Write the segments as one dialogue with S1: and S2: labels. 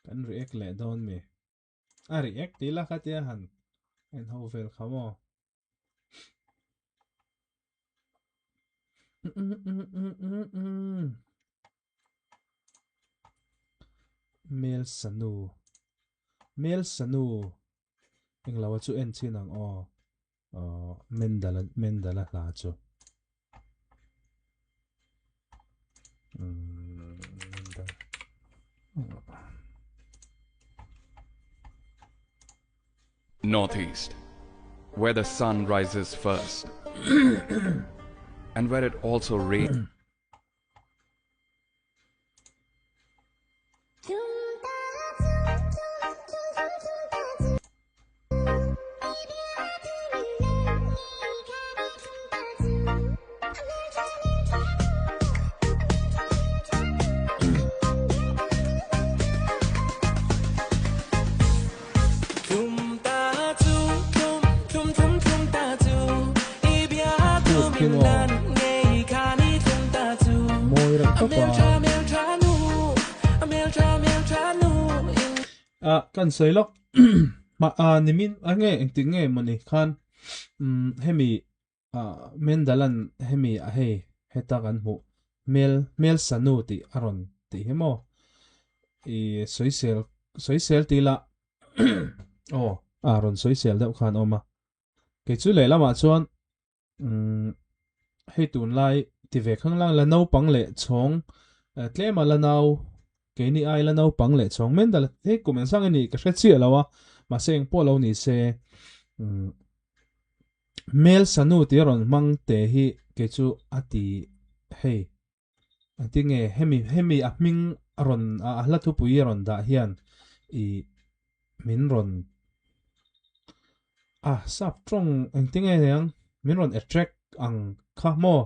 S1: kan react le don me a react tila khatia han en hovel khamo mel sanu eng lawa chu en chinang o mendala la chu
S2: Northeast, where the sun rises first and where it also rains.
S1: kan sei lok ma nimin ange engting nge mani khan hemi mendalan hemi a he heta kan mu mel sanu ti aron ti hemo I soisel ti la aron soisel deuh khan oma ke chu le lama chuan hei tun lai ti ve khang lang la no pang le chong tlema la nau ke ni ai la no pang le chong men dal he kumen sang ni ka hre chi lawa ma seng po lo ni se mel sanu ti ron mang te hi ke chu ati hei ati nge hemi a ming ron a la thu pui ron da hian I min ron sap trong engting e yang min ron attract ang kha mo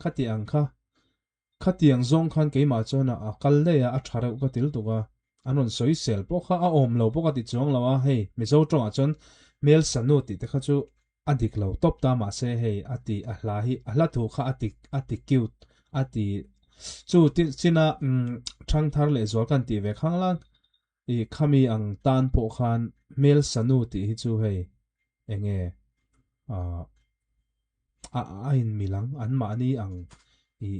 S1: khati ang kha khati ang zong khan ke ma chona a kal le a thare ka til tuka anon soi sel po kha a om lo po ka ti chong lawa hei mi zo trong a chon mel sanu ti te kha chu adik lo top ta ma se hei ati a hla hi a hla thu kha ati cute ati chu ti china thang thar le zol kan ti ve khang lang I khami ang tan po khan mel sanu ti hi chu hei enge in milang an ma ni ang I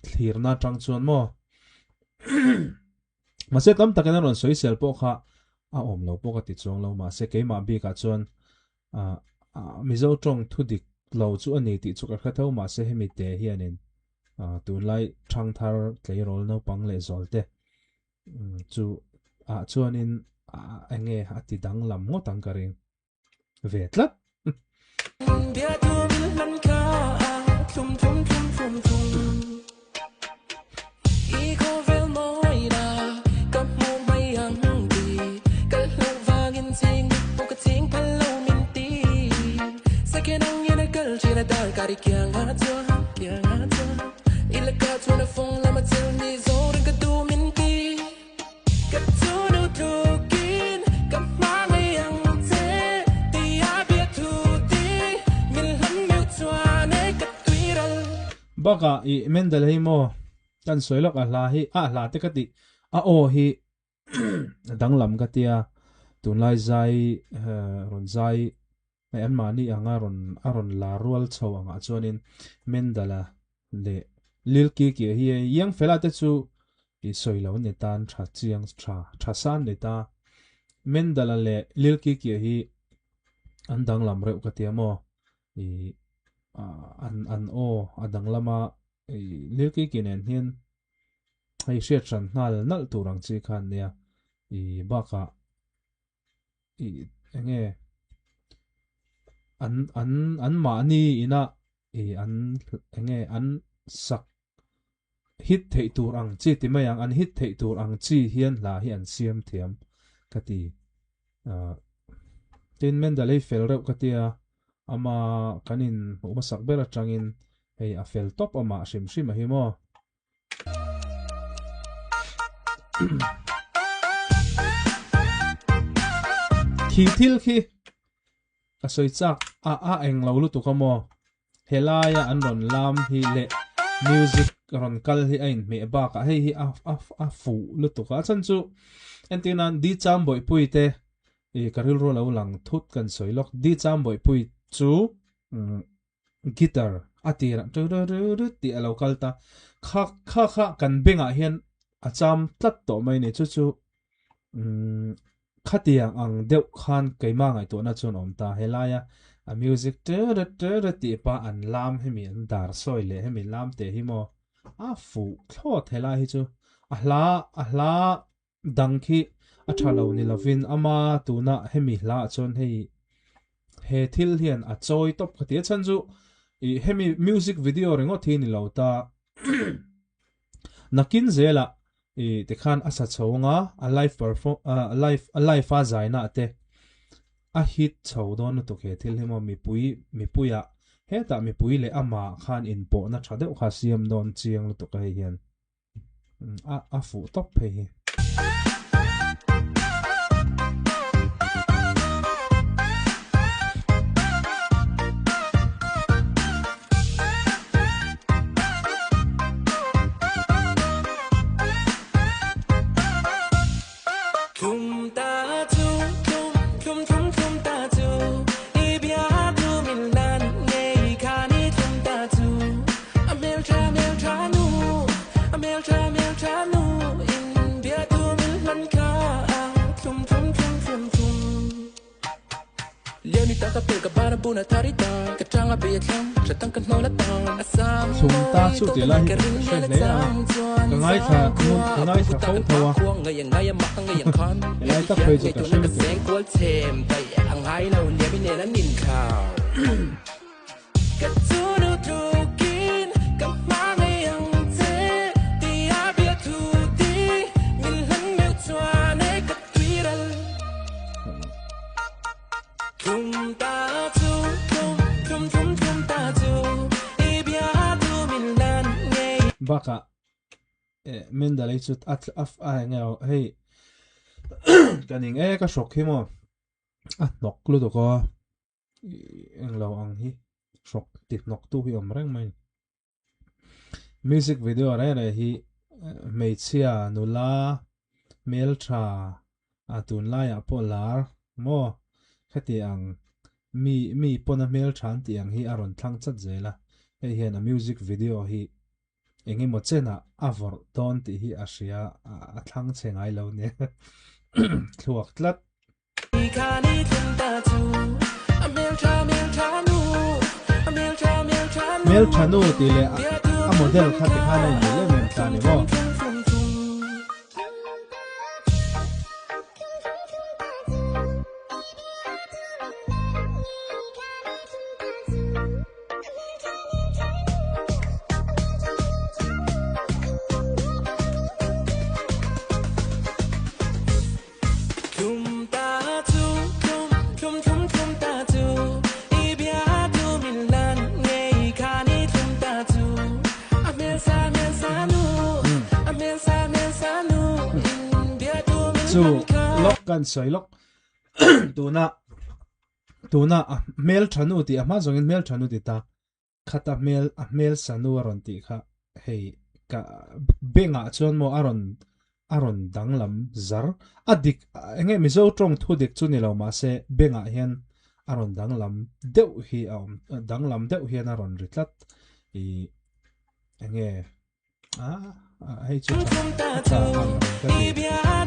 S1: thirna tang chuan mo ma se tam taken ron soi sel po kha a om lo po ka ti chong lo ma se ke ma bi ka chuan mi zo tong thu dik lo chu ani ti chu ka khathau ma se hemi te hianin tun lai thang thar tlei rol no pang le zol te chu chuanin enge ati dang lam ngo tang karing vetlat baka I mendal hi mo kan soilok a hla te kati o hi danglam katia tunlai zai ron zai mai an mani anga ron la rual chaw anga chuanin mendala le lilki ki hi yang fela te chu I soilo ne tan tha chiang tha san ne ta mendala le lilki ki hi an danglam reu katia mo I an adang lama lilki kinen hian hei hriat ran nal turang chi khan nia I baka I enge an ma ni ina an enge an sak hit thei turang chi ti mayang an hit thei turang chi hian la hi an siam thiam kati tin mendalei fel reu katia ama kanin umasak bera trangin hei a fel top ama shim a hi mo khi thil khi a soi chak eng lo lu tu ka mo helai an ron lam hi le music ron kal hi ain me ba ka hei hi a fu lu tu ka chan chu entinan di cham boi pui te e karil ro lo lang thut kan soilok di cham boi pui chu guitar atira ti a local ta kha kan benga hian a cham tlat to mai ne chu chu khatiang ang deuh khan keima ngai to na chun om ta helai a music ti pa an lam hemi an dar soi le hemi lam te hi mo a fu thlot helai hi chu a hla dang khi a thalo ni lovin ama tuna hemi hla chon hei he thil hian a choi top khatia chan chu i hemi music video ringo thi ni lo ta nakin zela i te khan asa chonga a live perform a live a zaina te a hit chho don to ke thil hemo mi puya he ta mi pui le ama khan in po na thade kha siam don chiang lu to ka hian a fu top phe hi ta chu ti la hi she le a ka ngai tha khau thawa lai ta phei chu ka she
S3: seng kwal them pai ang hai lo le bi ne la nin khao ka chu nu tu kin ka ma ngai ang te ti a bia tu ti min han me chwa ne ka twiral kum ta chu kum ta chu e bia tu min lan ngai
S1: baka men da lai chu at af a ngao hei kaning ka shok hi mo a nok lu to ko eng lo ang hi shok ti nok tu hi om reng mai music video re hi meichia nula mel tha atun lai a polar mo khati ang mi pona mel than ti ang hi aron thlang chat zela hei hian a music video hi engi mo chena avor don ti hi asia a thlang chengai lo ne chhuak tlat mel thanu ti le a model khat ti khana ni le men ta ni mo chu lok kan soi lok tuna mel thanu ti ama zongin mel thanu ti ta khata mel sanu aron ti kha hei ka benga chon mo aron danglam zar adik enge mizo trong thu dik chu ni lo ma se benga hian aron danglam deuh hi danglam deuh hian aron ritlat i enge hei chu ta